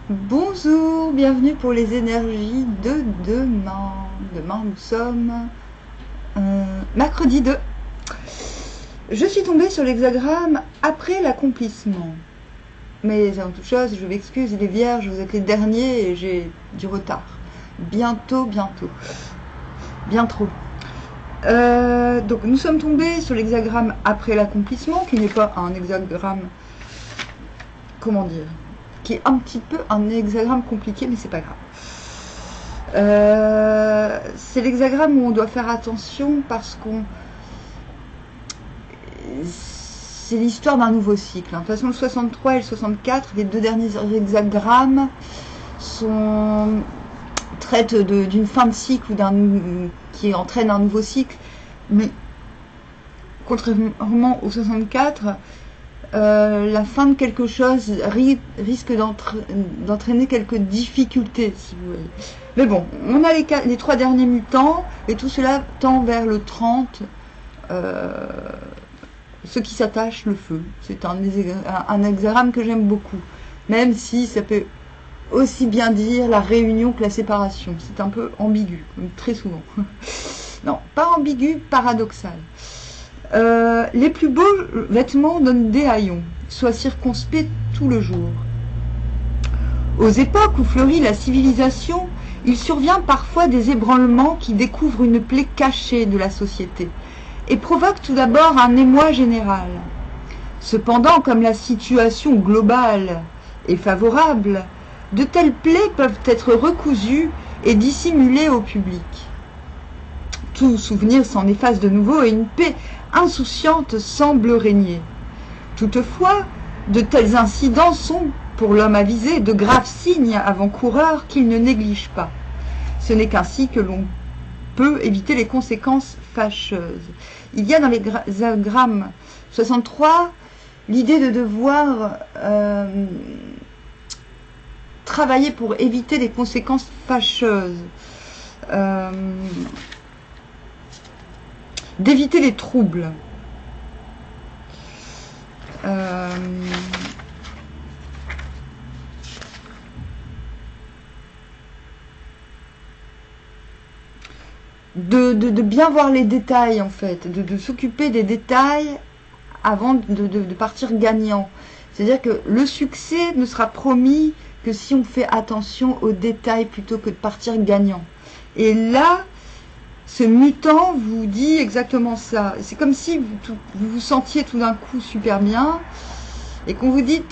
Bonjour, bienvenue pour les énergies de demain. Demain, nous sommes mercredi 2. Je suis tombée sur l'hexagramme après l'accomplissement. Mais avant toute chose, je m'excuse, les vierges, vous êtes les derniers et j'ai du retard. Bientôt. Bien trop. Donc nous sommes tombés sur l'hexagramme après l'accomplissement, qui n'est pas un hexagramme, comment dire, qui est un petit peu un hexagramme compliqué, mais c'est pas grave. C'est l'hexagramme où on doit faire attention parce qu'on... C'est l'histoire d'un nouveau cycle. De toute façon, le 63 et le 64, les deux derniers hexagrammes, traitent d'une fin de cycle ou qui entraîne un nouveau cycle. Mais contrairement au 64, la fin de quelque chose risque d'entraîner quelques difficultés, si vous voyez. Mais bon, on a les trois derniers mutants, et tout cela tend vers le 30, ce qui s'attache, le feu. C'est un hexagramme que j'aime beaucoup, même si ça peut aussi bien dire la réunion que la séparation. C'est un peu ambigu, comme très souvent. Non, pas ambigu, paradoxal. Les plus beaux vêtements donnent des haillons, soient circonspects tout le jour. Aux époques où fleurit la civilisation, il survient parfois des ébranlements qui découvrent une plaie cachée de la société et provoquent tout d'abord un émoi général. Cependant, comme la situation globale est favorable, de telles plaies peuvent être recousues et dissimulées au public. Tout souvenir s'en efface de nouveau et une paix insouciante semble régner. Toutefois, de tels incidents sont, pour l'homme avisé, de graves signes avant-coureurs qu'il ne néglige pas. Ce n'est qu'ainsi que l'on peut éviter les conséquences fâcheuses. Il y a dans les hexagrammes 63 l'idée de devoir travailler pour éviter les conséquences fâcheuses. D'éviter les troubles. De bien voir les détails, en fait, de s'occuper des détails avant de partir gagnant. C'est-à-dire que le succès ne sera promis que si on fait attention aux détails plutôt que de partir gagnant. Et là, ce mutant vous dit exactement ça. C'est comme si vous vous sentiez tout d'un coup super bien et qu'on vous dit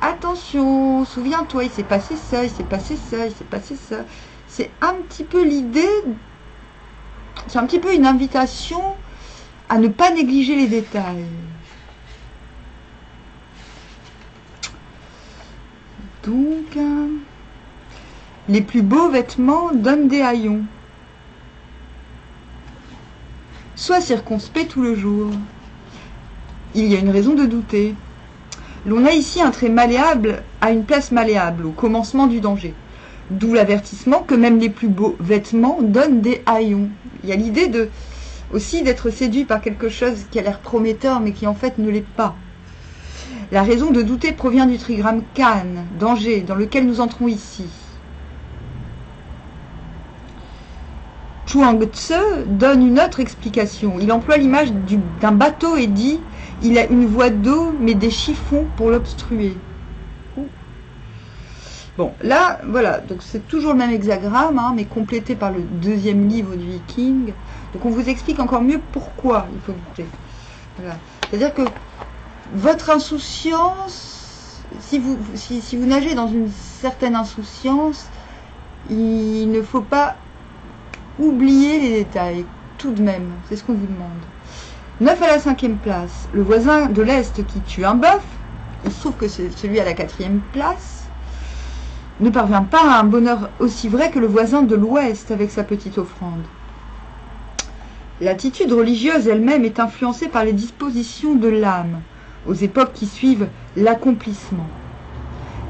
attention, souviens-toi, il s'est passé ça, il s'est passé ça, il s'est passé ça. C'est un petit peu l'idée, c'est un petit peu une invitation à ne pas négliger les détails. Donc, les plus beaux vêtements donnent des haillons. Sois circonspect tout le jour. Il y a une raison de douter. L'on a ici un trait malléable à une place malléable, au commencement du danger. D'où l'avertissement que même les plus beaux vêtements donnent des haillons. Il y a l'idée aussi d'être séduit par quelque chose qui a l'air prometteur, mais qui en fait ne l'est pas. La raison de douter provient du trigramme Kan, danger, dans lequel nous entrons ici. Chuang Tzu donne une autre explication. Il emploie l'image d'un bateau et dit « Il a une voie d'eau, mais des chiffons pour l'obstruer. » Bon, là, voilà, donc c'est toujours le même hexagramme, hein, mais complété par le deuxième livre du Viking. Donc on vous explique encore mieux pourquoi il faut douter. Voilà. C'est-à-dire que votre insouciance, si vous nagez dans une certaine insouciance, il ne faut pas oublier les détails, tout de même, c'est ce qu'on vous demande. 9 à la 5e place, le voisin de l'Est qui tue un bœuf, il se trouve que c'est celui à la 4e place, ne parvient pas à un bonheur aussi vrai que le voisin de l'Ouest avec sa petite offrande. L'attitude religieuse elle-même est influencée par les dispositions de l'âme, aux époques qui suivent l'accomplissement.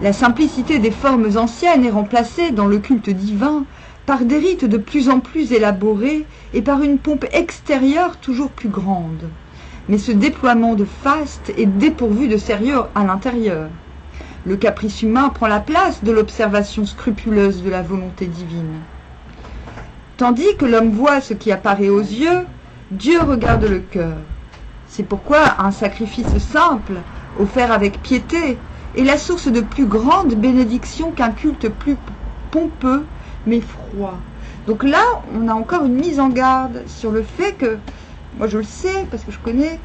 La simplicité des formes anciennes est remplacée, dans le culte divin, par des rites de plus en plus élaborés et par une pompe extérieure toujours plus grande. Mais ce déploiement de faste est dépourvu de sérieux à l'intérieur. Le caprice humain prend la place de l'observation scrupuleuse de la volonté divine. Tandis que l'homme voit ce qui apparaît aux yeux, Dieu regarde le cœur. C'est pourquoi un sacrifice simple, offert avec piété, est la source de plus grande bénédiction qu'un culte plus pompeux mais froid. Donc là, on a encore une mise en garde sur le fait que, moi je le sais parce que je connais,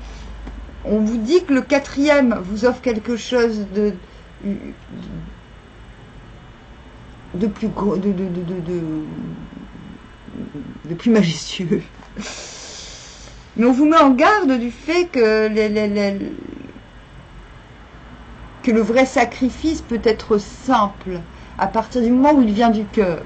on vous dit que le quatrième vous offre quelque chose de plus gros, de plus majestueux. Mais on vous met en garde du fait que le vrai sacrifice peut être simple à partir du moment où il vient du cœur.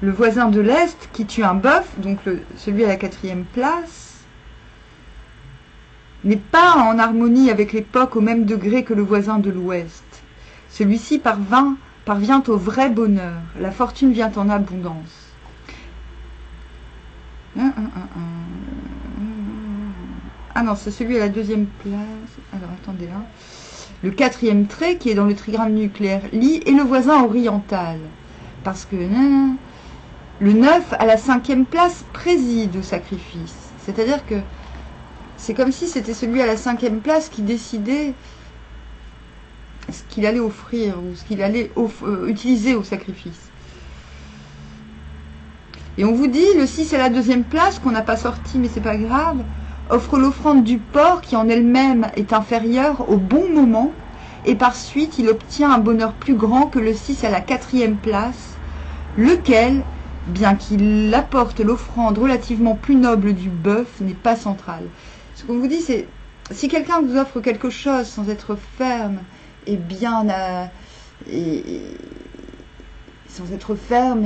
Le voisin de l'Est qui tue un bœuf, donc celui à la 4e place, n'est pas en harmonie avec l'époque au même degré que le voisin de l'Ouest. Celui-ci parvient au vrai bonheur. La fortune vient en abondance. Ah non, c'est celui à la 2e place. Alors, attendez. Le 4e trait, qui est dans le trigramme nucléaire Li, est le voisin oriental. Parce que le 9, à la 5e place, préside au sacrifice. C'est-à-dire que c'est comme si c'était celui à la 5e place qui décidait ce qu'il allait offrir ou ce qu'il allait utiliser au sacrifice. Et on vous dit, le 6 à la 2e place, qu'on n'a pas sorti, mais c'est pas grave, offre l'offrande du porc qui en elle-même est inférieure au bon moment, et par suite il obtient un bonheur plus grand que le 6 à la 4e place, lequel, bien qu'il apporte l'offrande relativement plus noble du bœuf, n'est pas central. Ce qu'on vous dit, c'est, si quelqu'un vous offre quelque chose sans être ferme, et bien sans être ferme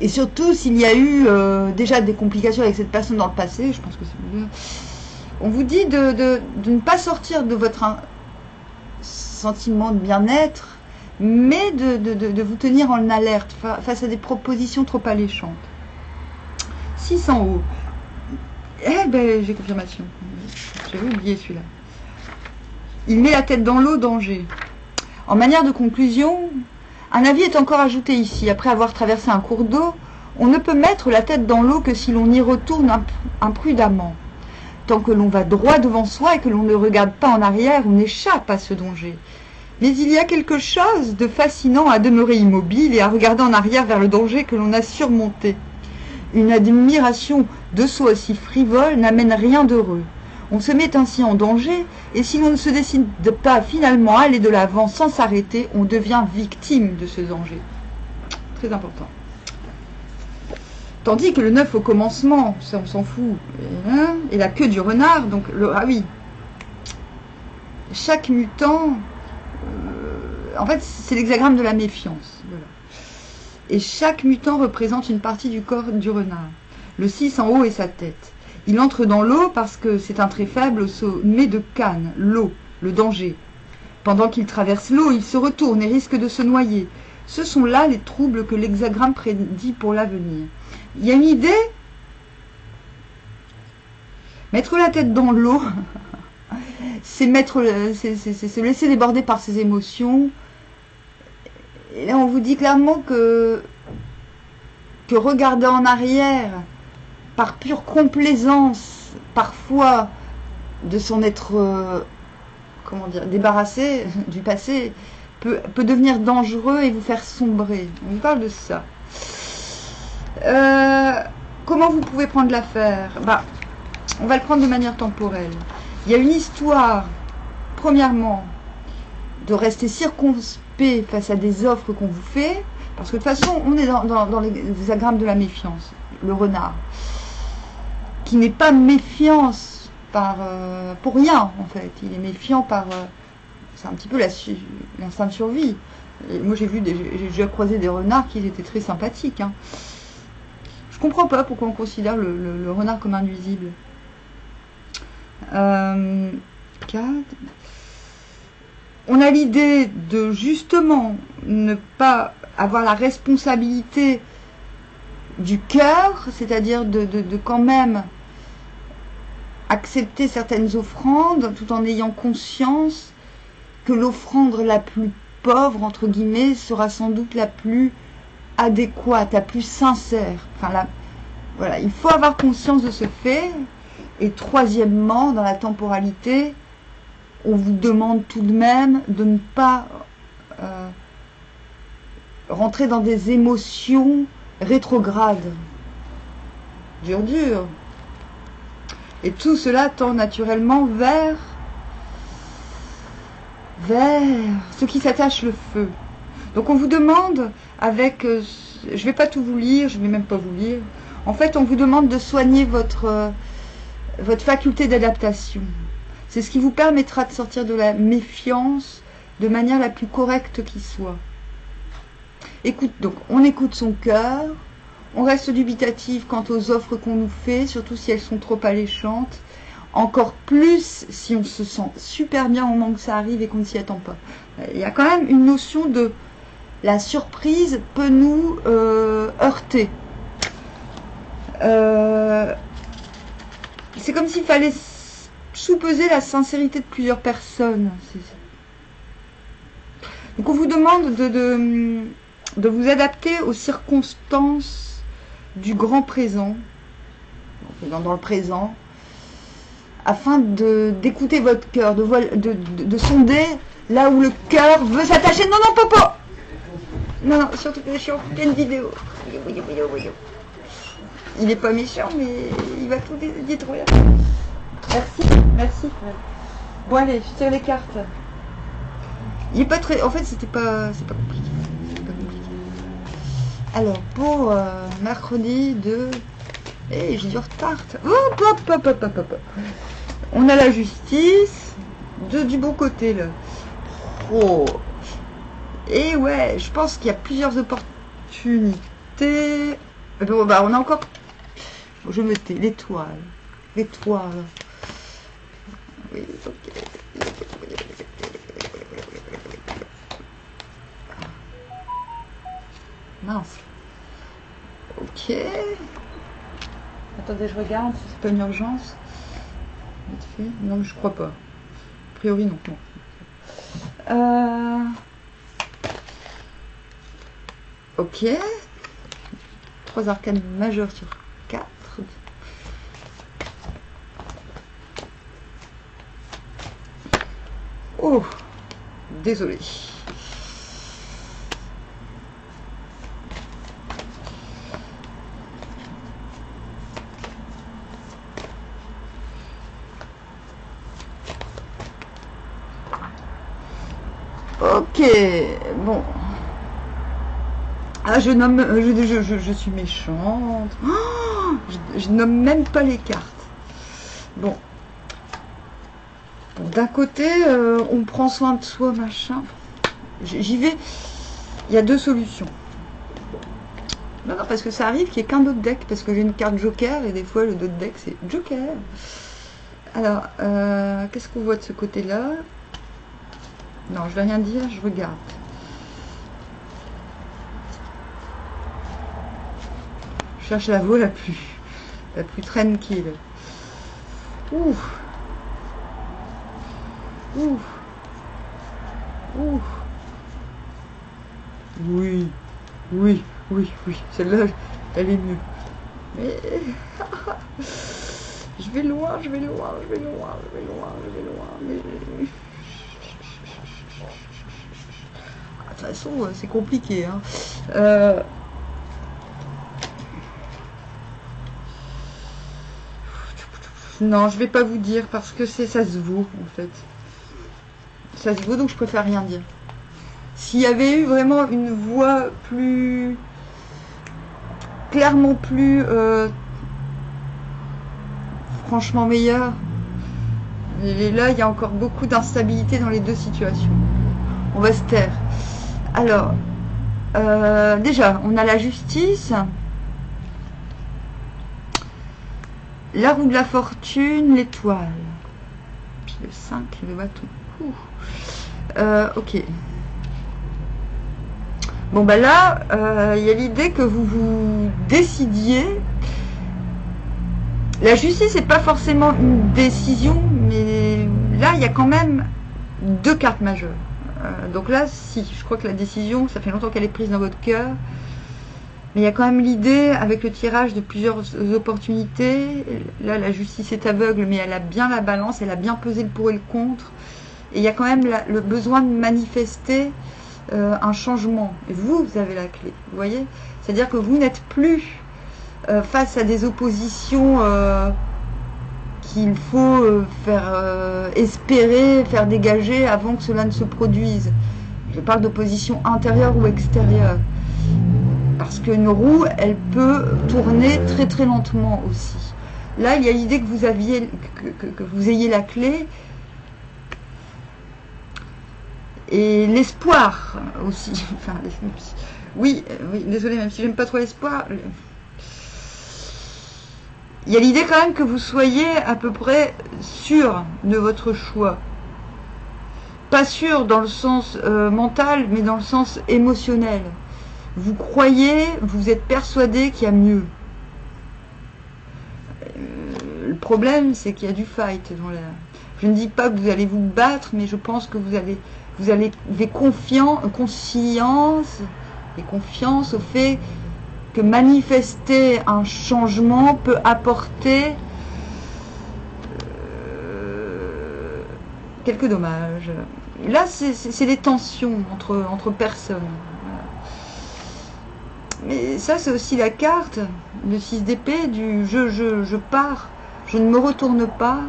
et surtout s'il y a eu déjà des complications avec cette personne dans le passé, je pense que c'est mieux. On vous dit de ne pas sortir de votre sentiment de bien-être, mais de vous tenir en alerte face à des propositions trop alléchantes. 6 en haut. Eh ben, j'ai confirmation. J'avais oublié celui-là. Il met la tête dans l'eau, danger. En manière de conclusion, un avis est encore ajouté ici. Après avoir traversé un cours d'eau, on ne peut mettre la tête dans l'eau que si l'on y retourne imprudemment. Tant que l'on va droit devant soi et que l'on ne regarde pas en arrière, on échappe à ce danger. Mais il y a quelque chose de fascinant à demeurer immobile et à regarder en arrière vers le danger que l'on a surmonté. Une admiration de soi aussi frivole n'amène rien d'heureux. On se met ainsi en danger, et si l'on ne se décide pas finalement à aller de l'avant sans s'arrêter, on devient victime de ce danger. Très important. Tandis que le 9 au commencement, ça on s'en fout, et la queue du renard, donc ah oui, chaque mutant, en fait c'est l'hexagramme de la méfiance. Voilà. Et chaque mutant représente une partie du corps du renard. Le 6 en haut est sa tête. Il entre dans l'eau parce que c'est un trait faible au sommet de Cannes, l'eau, le danger. Pendant qu'il traverse l'eau, il se retourne et risque de se noyer. Ce sont là les troubles que l'hexagramme prédit pour l'avenir. Il y a une idée? Mettre la tête dans l'eau, c'est se laisser déborder par ses émotions. Et là, on vous dit clairement que regarder en arrière, par pure complaisance, parfois, de s'en être, débarrassé du passé, peut devenir dangereux et vous faire sombrer. On vous parle de ça. Comment vous pouvez prendre l'affaire? On va le prendre de manière temporelle. Il y a une histoire, premièrement, de rester circonspect face à des offres qu'on vous fait, parce que de toute façon, on est dans les hexagrammes de la méfiance, le renard, qui n'est pas méfiance pour rien, en fait. Il est méfiant par... c'est un petit peu l'instinct de survie. Et moi, j'ai déjà croisé des renards qui étaient très sympathiques. Hein. Je comprends pas pourquoi on considère le renard comme un nuisible. 4. On a l'idée de justement ne pas avoir la responsabilité du cœur, c'est-à-dire de quand même accepter certaines offrandes tout en ayant conscience que l'offrande la plus pauvre, entre guillemets, sera sans doute la plus adéquate, la plus sincère. Enfin, voilà, il faut avoir conscience de ce fait. Et troisièmement, dans la temporalité, on vous demande tout de même de ne pas rentrer dans des émotions rétrogrades. Dur. Et tout cela tend naturellement vers ce qui s'attache le feu. Donc on vous demande avec... je ne vais pas tout vous lire, je ne vais même pas vous lire. En fait, on vous demande de soigner votre faculté d'adaptation. C'est ce qui vous permettra de sortir de la méfiance de manière la plus correcte qui soit. Donc, on écoute son cœur, on reste dubitatif quant aux offres qu'on nous fait, surtout si elles sont trop alléchantes. Encore plus si on se sent super bien au moment que ça arrive et qu'on ne s'y attend pas. Il y a quand même une notion de... La surprise peut nous heurter. C'est comme s'il fallait sous-peser la sincérité de plusieurs personnes. Donc on vous demande de vous adapter aux circonstances du grand présent, dans le présent, afin d'écouter votre cœur, de sonder là où le cœur veut s'attacher. Non, Popo! Non, surtout que je suis en pleine vidéo. Il est pas méchant, mais il va tout détruire. Merci. Bon, allez, je tire les cartes. Il est pas très... En fait, c'est pas compliqué. Alors, pour mercredi de... j'ai du retard. Hop. On a la justice. Du bon côté, là. Oh. Et ouais, je pense qu'il y a plusieurs opportunités. Bon, bah, on a encore... Je me tais. L'étoile. Oui, ok. Mince. Ok. Attendez, je regarde si c'est pas une urgence. Vite fait. Non, je crois pas. A priori, non. Ok. 3 arcanes majeures sur 4. Oh, désolé. Ok, bon. Ah, je suis méchante. Oh, je nomme même pas les cartes. Bon. D'un côté, on prend soin de soi, machin. J'y vais. Il y a 2 solutions. Non, parce que ça arrive qu'il n'y ait qu'un autre deck, parce que j'ai une carte Joker, et des fois, le autre deck, c'est Joker. Alors, qu'est-ce qu'on voit de ce côté-là? Non, je vais rien dire, je regarde. Je cherche la voie la plus tranquille. Ouf. Oui. Celle-là, elle est mieux. Mais... je vais loin. Mais... de toute façon, c'est compliqué. Hein. Non, je vais pas vous dire parce que ça se vaut en fait. Ça se vaut, donc je préfère rien dire. S'il y avait eu vraiment une voix plus... clairement plus... franchement meilleure. Et là, il y a encore beaucoup d'instabilité dans les 2 situations. On va se taire. Alors, déjà, on a la justice. La roue de la fortune, l'étoile. Puis le 5, le bâton. Ok. Bon bah là, il y a l'idée que vous vous décidiez. La justice n'est pas forcément une décision, mais là, il y a quand même deux cartes majeures. Donc là, si, je crois que la décision, ça fait longtemps qu'elle est prise dans votre cœur. Mais il y a quand même l'idée, avec le tirage de plusieurs opportunités. Là, la justice est aveugle, mais elle a bien la balance, elle a bien pesé le pour et le contre. Et il y a quand même le besoin de manifester un changement. Et vous avez la clé, vous voyez? C'est-à-dire que vous n'êtes plus face à des oppositions qu'il faut faire espérer, faire dégager avant que cela ne se produise. Je parle d'opposition intérieure ou extérieure. Parce qu'une roue, elle peut tourner très très lentement aussi. Là, il y a l'idée que vous aviez, que vous ayez la clé. Et l'espoir aussi. Enfin, oui, désolé, même si j'aime pas trop l'espoir. Il y a l'idée quand même que vous soyez à peu près sûr de votre choix. Pas sûr dans le sens mental, mais dans le sens émotionnel. Vous croyez, vous êtes persuadé qu'il y a mieux. Le problème, c'est qu'il y a du fight dans l'air. Je ne dis pas que vous allez vous battre, mais je pense que vous avez confiance au fait que manifester un changement peut apporter quelques dommages. Là, c'est les tensions entre personnes. Mais ça, c'est aussi la carte, le 6 d'épée, du je pars, je ne me retourne pas,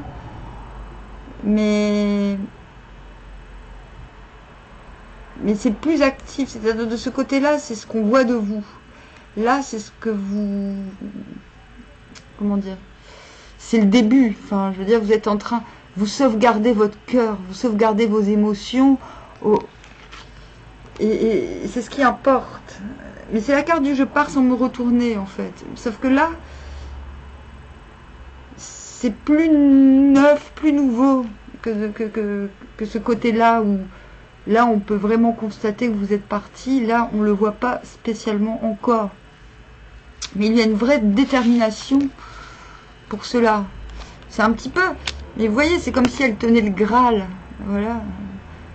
mais c'est plus actif. C'est-à-dire de ce côté-là, c'est ce qu'on voit de vous. Là, c'est ce que vous... Comment dire? C'est le début. Enfin, je veux dire, vous êtes en train... Vous sauvegardez votre cœur, vous sauvegardez vos émotions. Et c'est ce qui importe. Mais c'est la carte du je pars sans me retourner, en fait. Sauf que là, c'est plus neuf, plus nouveau que ce côté-là où... Là, on peut vraiment constater que vous êtes parti. Là, on ne le voit pas spécialement encore. Mais il y a une vraie détermination pour cela. C'est un petit peu... Mais vous voyez, c'est comme si elle tenait le Graal. Voilà.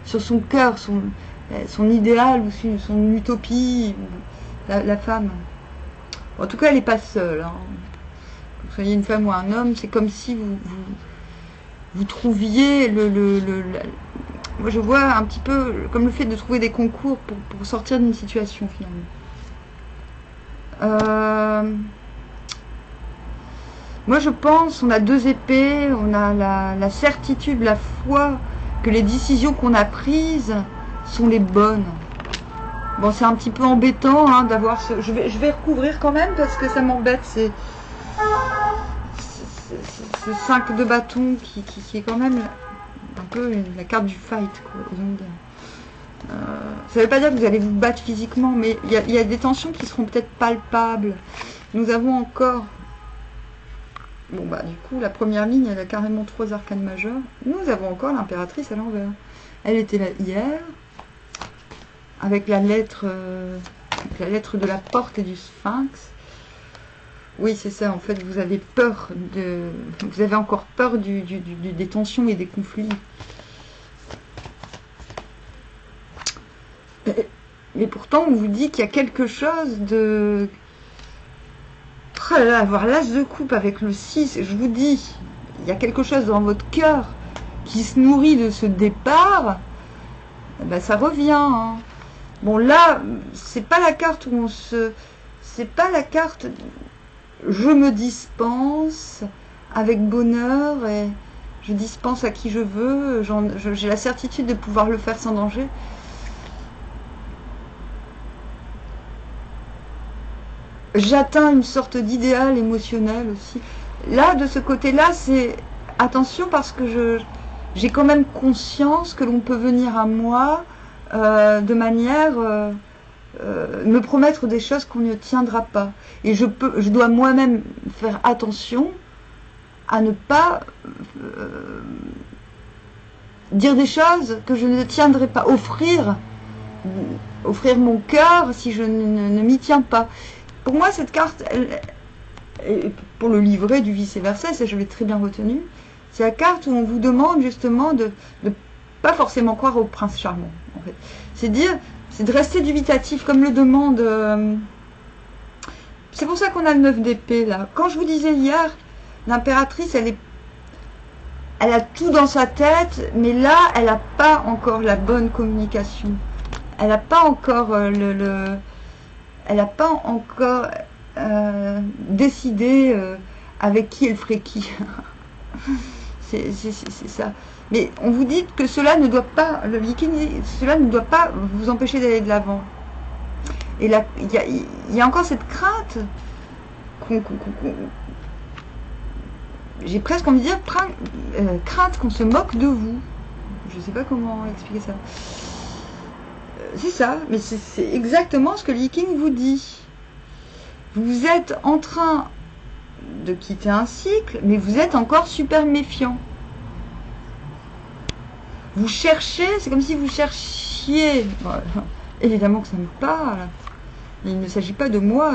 Sur son cœur, son idéal ou son utopie. La femme. En tout cas, elle n'est pas seule. Hein. Que vous soyez une femme ou un homme, c'est comme si vous trouviez moi, je vois un petit peu comme le fait de trouver des concours pour sortir d'une situation, finalement. Moi, je pense, on a deux épées, on a la certitude, la foi que les décisions qu'on a prises sont les bonnes. Bon, c'est un petit peu embêtant hein, d'avoir ce... Je vais recouvrir quand même parce que ça m'embête, c'est ce 5 de bâton qui est quand même... un peu la carte du fight, quoi. Ça ne veut pas dire que vous allez vous battre physiquement, mais il y a des tensions qui seront peut-être palpables. Nous avons encore... Bon, bah, du coup, la première ligne, elle a carrément 3 arcanes majeures. Nous avons encore l'impératrice à l'envers. Elle était là hier, avec la lettre de la porte et du sphinx. Oui, c'est ça, en fait, vous avez peur de... Vous avez encore peur des tensions et des conflits. Mais pourtant, on vous dit qu'il y a quelque chose de... Oh là là, avoir l'as de coupe avec le 6, je vous dis, il y a quelque chose dans votre cœur qui se nourrit de ce départ, ben ça revient. Hein. Bon, là, c'est pas la carte où on se... C'est pas la carte... Je me dispense avec bonheur et je dispense à qui je veux. J'ai la certitude de pouvoir le faire sans danger. J'atteins une sorte d'idéal émotionnel aussi. Là, de ce côté-là, c'est attention parce que j'ai quand même conscience que l'on peut venir à moi de manière... me promettre des choses qu'on ne tiendra pas. Et je dois moi-même faire attention à ne pas dire des choses que je ne tiendrai pas. Offrir offrir mon cœur si je ne m'y tiens pas. Pour moi, cette carte, et pour le livret du vice-versa, ça je l'ai très bien retenu, c'est la carte où on vous demande justement de pas forcément croire au prince charmant. En fait. C'est de rester dubitatif, comme le demande... C'est pour ça qu'on a le 9 d'épée, là. Quand je vous disais hier, l'impératrice, elle a tout dans sa tête, mais là, elle n'a pas encore la bonne communication. Elle n'a pas encore elle n'a pas encore décidé avec qui elle ferait qui. C'est ça. Mais on vous dit que cela ne doit pas, le Viking, cela ne doit pas vous empêcher d'aller de l'avant. Et là, il y a encore cette crainte j'ai presque envie de dire crainte qu'on se moque de vous. Je ne sais pas comment expliquer ça. C'est ça, mais c'est exactement ce que le Viking vous dit. Vous êtes en train de quitter un cycle, mais vous êtes encore super méfiant. Vous cherchez, c'est comme si vous cherchiez. Bon, évidemment que ça me parle. Il ne s'agit pas de moi.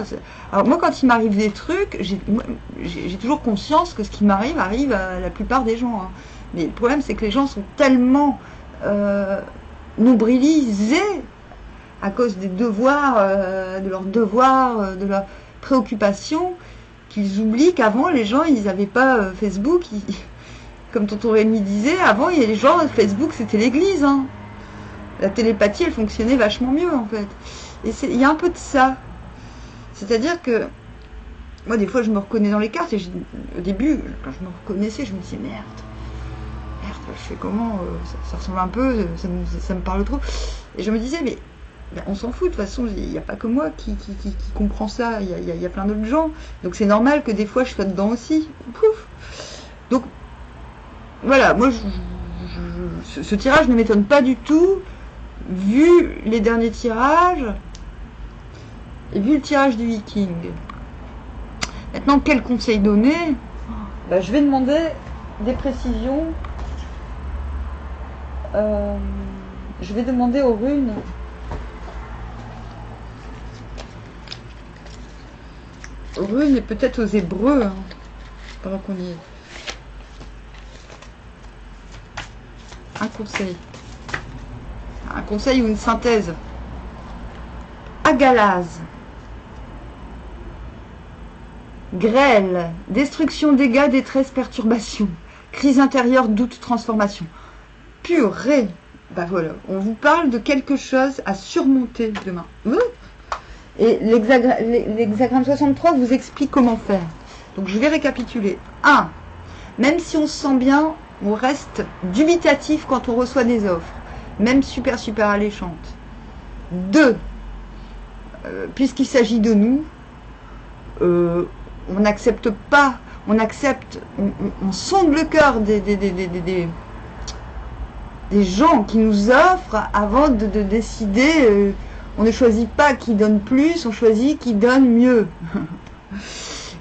Alors moi, quand il m'arrive des trucs, j'ai toujours conscience que ce qui m'arrive arrive à la plupart des gens. Hein. Mais le problème, c'est que les gens sont tellement nombrilisés à cause des devoirs, de leurs devoirs, de leurs préoccupations, qu'ils oublient qu'avant, les gens, ils n'avaient pas Facebook. Comme tonton Rémi disait, avant, il y a les gens, Facebook, c'était l'église. Hein. La télépathie, elle fonctionnait vachement mieux, en fait. Et il y a un peu de ça. C'est-à-dire que, moi, des fois, je me reconnais dans les cartes. Et au début, quand je me reconnaissais, je me disais, merde, je fais comment ça ressemble un peu, ça me parle trop. Et je me disais, mais on s'en fout, de toute façon, il n'y a pas que moi qui comprend ça. Il y a plein d'autres gens. Donc, c'est normal que des fois, je sois dedans aussi. Pouf. Donc, voilà, moi, ce tirage ne m'étonne pas du tout, vu les derniers tirages. Et vu le tirage du Viking. Maintenant, quel conseil donner? Je vais demander des précisions. Je vais demander aux runes. Aux runes et peut-être aux Hébreux. Hein, pendant qu'on y est. Un conseil. Un conseil ou une synthèse. Agalaz. Grêle, destruction, dégâts, détresse, perturbation, crise intérieure, doute, transformation. Purée. Voilà, on vous parle de quelque chose à surmonter demain. Et l'hexagramme 63 vous explique comment faire. Donc je vais récapituler. 1. Même si on se sent bien, on reste dubitatif quand on reçoit des offres, même super alléchantes. 2. Puisqu'il s'agit de nous, on n'accepte pas, on sonde le cœur des gens qui nous offrent avant de décider. On ne choisit pas qui donne plus, on choisit qui donne mieux.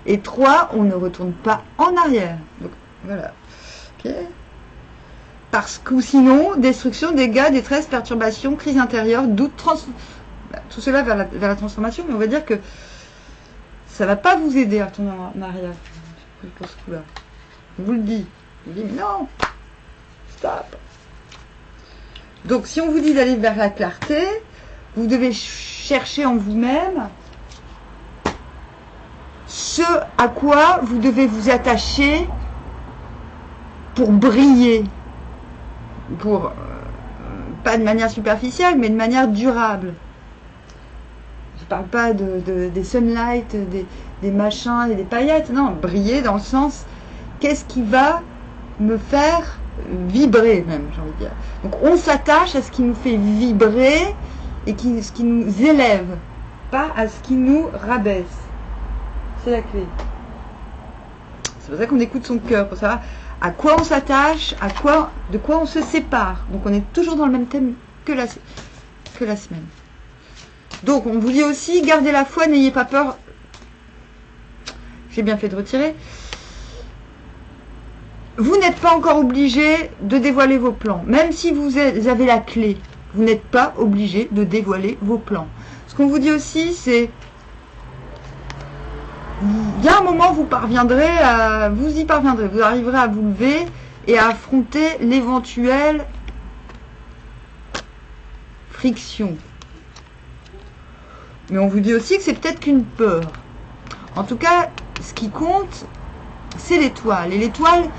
Et 3, on ne retourne pas en arrière. Donc voilà. Okay. Parce que sinon, destruction, dégâts, détresse, perturbation, crise intérieure, doute, tout cela vers la transformation, mais on va dire que ça va pas vous aider à retourner en arrière pour ce coup-là. Je vous le dis. Je vous dis, mais non, stop. Donc, si on vous dit d'aller vers la clarté, vous devez chercher en vous-même ce à quoi vous devez vous attacher pour briller. Pour, pas de manière superficielle, mais de manière durable. Je parle pas des sunlight, des machins et des paillettes. Non, briller dans le sens, qu'est-ce qui va me faire vibrer même, j'ai envie de dire. Donc on s'attache à ce qui nous fait vibrer et ce qui nous élève, pas à ce qui nous rabaisse. C'est la clé. C'est pour ça qu'on écoute son cœur, pour savoir à quoi on s'attache, de quoi on se sépare. Donc on est toujours dans le même thème que la semaine. Donc on vous dit aussi, gardez la foi, n'ayez pas peur. J'ai bien fait de retirer. Vous n'êtes pas encore obligé de dévoiler vos plans. Même si vous avez la clé, Vous n'êtes pas obligé de dévoiler vos plans. Ce qu'on vous dit aussi, c'est il y a un moment vous y parviendrez, vous arriverez à vous lever et à affronter l'éventuelle friction. Mais on vous dit aussi que c'est peut-être qu'une peur. En tout cas, ce qui compte, c'est l'étoile. Et l'étoile,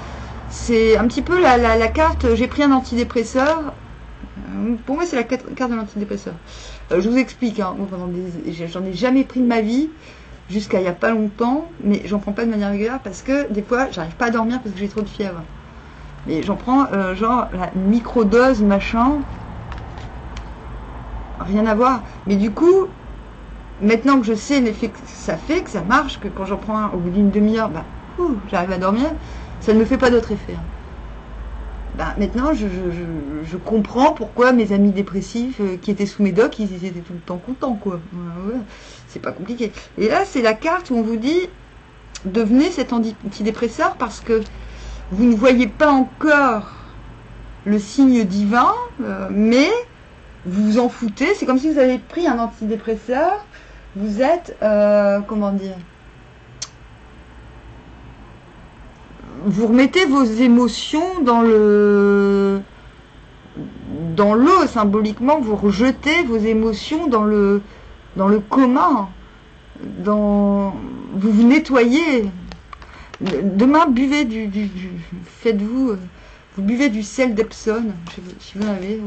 c'est un petit peu la carte, j'ai pris un antidépresseur. Pour moi, c'est la carte de l'antidépresseur. Je vous explique, hein, j'en ai jamais pris de ma vie, jusqu'à il n'y a pas longtemps, mais j'en prends pas de manière régulière parce que des fois, j'arrive pas à dormir parce que j'ai trop de fièvre. Mais j'en prends genre la microdose, machin. Rien à voir. Mais du coup, maintenant que je sais l'effet que ça fait, que ça marche, que quand j'en prends un au bout d'une demi-heure, bah, j'arrive à dormir, ça ne me fait pas d'autre effet. Bah, maintenant, je comprends pourquoi mes amis dépressifs qui étaient sous médoc, ils étaient tout le temps contents, quoi. Ouais, c'est pas compliqué. Et là, c'est la carte où on vous dit devenez cet antidépresseur parce que vous ne voyez pas encore le signe divin, mais vous vous en foutez. C'est comme si vous avez pris un antidépresseur. Vous êtes, comment dire, vous remettez vos émotions dans l'eau, symboliquement, vous rejetez vos émotions dans le commun, vous vous nettoyez. Demain, buvez faites-vous, vous buvez du sel d'Epsom, si vous en avez,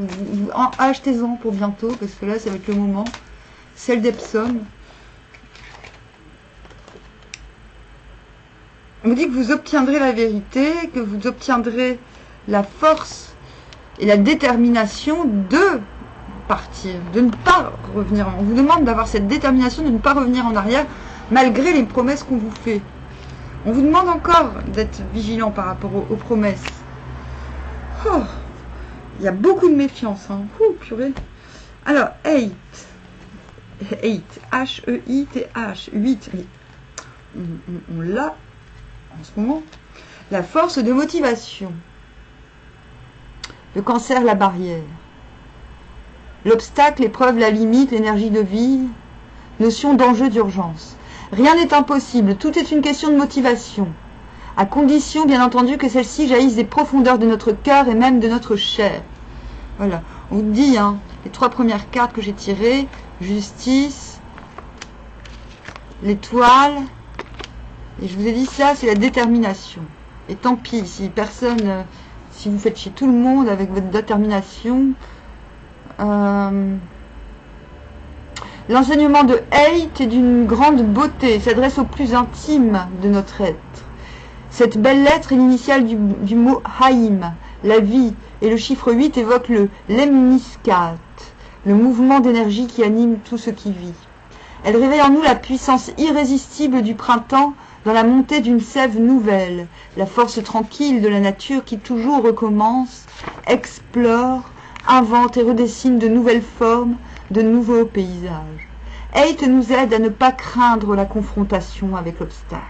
achetez-en pour bientôt, parce que là, ça va être le moment. Sel d'Epsom. On vous dit que vous obtiendrez la vérité, que vous obtiendrez la force et la détermination de partir, de ne pas revenir. On vous demande d'avoir cette détermination de ne pas revenir en arrière, malgré les promesses qu'on vous fait. On vous demande encore d'être vigilant par rapport aux promesses. Oh, il y a beaucoup de méfiance. Hein. Purée. Alors, 8. H-E-I-T-H. 8. On l'a en ce moment. La force de motivation. Le cancer, la barrière. L'obstacle, l'épreuve, la limite, l'énergie de vie. Notion d'enjeu d'urgence. Rien n'est impossible, tout est une question de motivation. À condition, bien entendu, que celle-ci jaillisse des profondeurs de notre cœur et même de notre chair. Voilà. On vous dit, hein, les 3 premières cartes que j'ai tirées, justice, l'étoile, et je vous ai dit ça, c'est la détermination. Et tant pis, si personne, si vous faites chier tout le monde avec votre détermination, l'enseignement de 8 est d'une grande beauté, s'adresse au plus intime de notre être. Cette belle lettre est l'initiale du mot Haïm, la vie, et le chiffre 8 évoque le lemniscat, le mouvement d'énergie qui anime tout ce qui vit. Elle réveille en nous la puissance irrésistible du printemps dans la montée d'une sève nouvelle, la force tranquille de la nature qui toujours recommence, explore, invente et redessine de nouvelles formes, de nouveaux paysages. 8 nous aide à ne pas craindre la confrontation avec l'obstacle.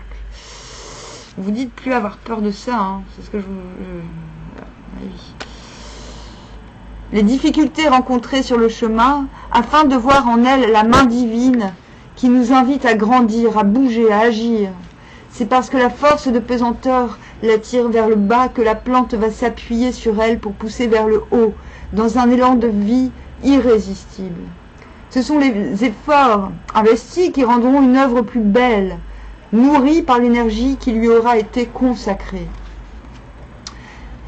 Vous dites plus avoir peur de ça, hein. C'est ce que oui. Les difficultés rencontrées sur le chemin, afin de voir en elles la main divine qui nous invite à grandir, à bouger, à agir. C'est parce que la force de pesanteur l'attire vers le bas que la plante va s'appuyer sur elle pour pousser vers le haut, dans un élan de vie irrésistible. Ce sont les efforts investis qui rendront une œuvre plus belle, nourrie par l'énergie qui lui aura été consacrée.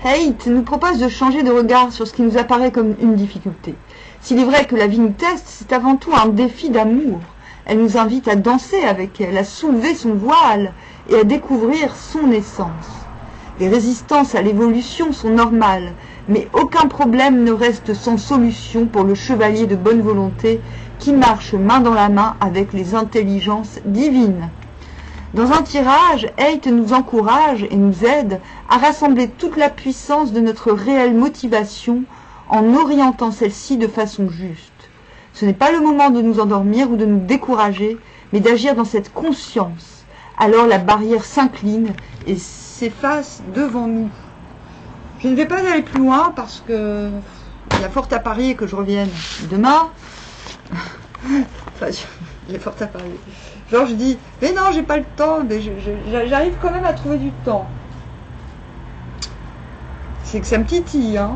8 nous propose de changer de regard sur ce qui nous apparaît comme une difficulté. S'il est vrai que la vie nous teste, c'est avant tout un défi d'amour. Elle nous invite à danser avec elle, à soulever son voile et à découvrir son essence. Les résistances à l'évolution sont normales, mais aucun problème ne reste sans solution pour le chevalier de bonne volonté qui marche main dans la main avec les intelligences divines. Dans un tirage, 8 nous encourage et nous aide à rassembler toute la puissance de notre réelle motivation en orientant celle-ci de façon juste. Ce n'est pas le moment de nous endormir ou de nous décourager, mais d'agir dans cette conscience. Alors la barrière s'incline et s'efface devant nous. Je ne vais pas aller plus loin parce que il y a fort à parier que je revienne demain. Enfin, il y a fort à parier. Genre, je dis, mais non, j'ai pas le temps, mais j'arrive quand même à trouver du temps. C'est que ça me titille, hein.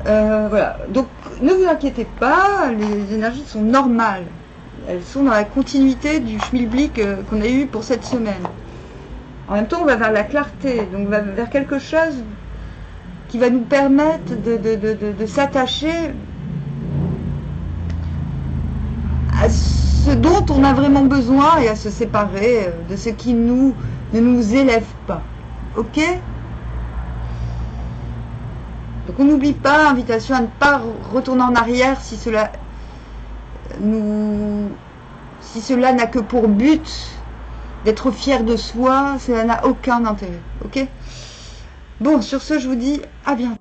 Voilà. Donc, ne vous inquiétez pas, les énergies sont normales. Elles sont dans la continuité du schmilblick qu'on a eu pour cette semaine. En même temps, on va vers la clarté, donc on va vers quelque chose qui va nous permettre de s'attacher à ce dont on a vraiment besoin et à se séparer de ce qui ne nous élève pas. Ok? Donc on n'oublie pas, invitation à ne pas retourner en arrière si cela n'a que pour but d'être fier de soi, cela n'a aucun intérêt. Ok? Bon, sur ce, je vous dis à bientôt.